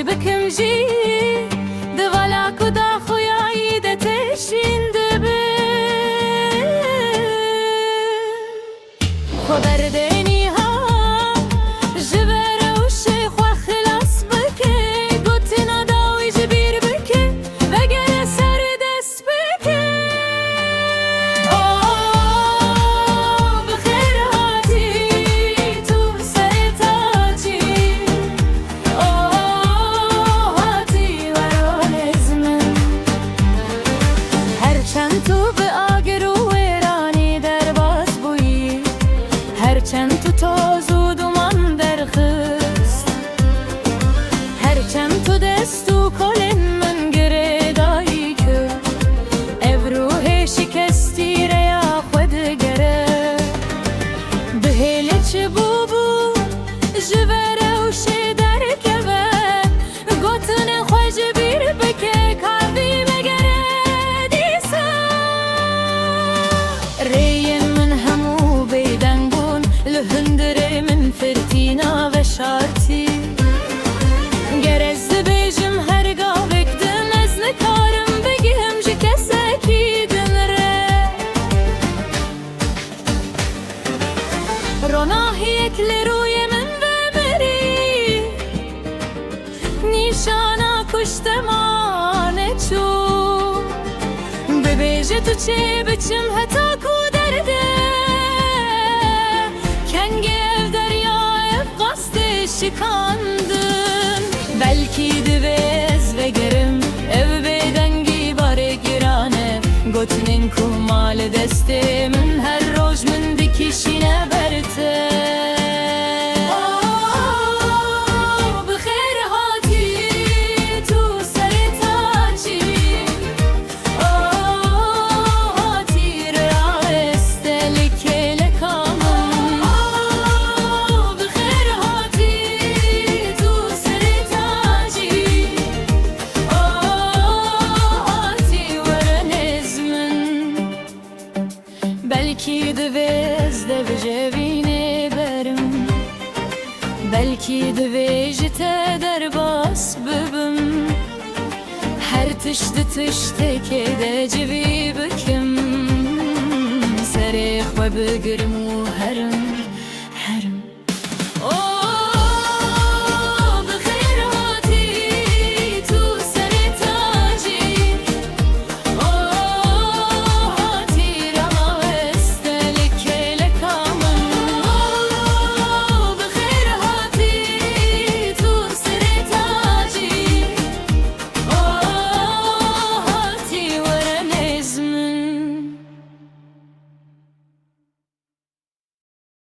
بكم جي دوالا كدا خوياي دتشين دبي خبر ديني ها جبر وشي خوا خلاص بكي قلتنا داوي جبير بكي بقر سر دست بكي بخير هاتي تو سرتاجي هاتي ورون زمن هرچند تو به آگر و ویرانی در باز بویی هرچند تو تاز و دومان در خست هرچند تو دست و کلن من گردایی که ابروه شکستی ریا خود گره به هیله چه بوبو جوره و شدر کبه گوتن خوش بیر بکه کابی بگره دیسا ری من همو بیدنگون لهندره من فرتینا و شارتی گرز بیجم هرگاه بکدم از نکارم بگیم جه کسکی دنره روناهی اکل روی من بمری نیشانا کشتمانه چو ببیجه تو چه بچم هتا کو درده کنگ ev deryaya gazete şikandın belki divez ve gerim ev bedengi bare girane gotinin kumal destimin her roj min dikişine berte بخير هاتي تو سرتاجي هاتي راستلك لكامن بخير هاتي تو سرتاجي هاتي ورن زمن belki de vezde vecevine berim belki de vejite derbas bibim her tişti tişte kede cevi bikim serih ve bigirim u herim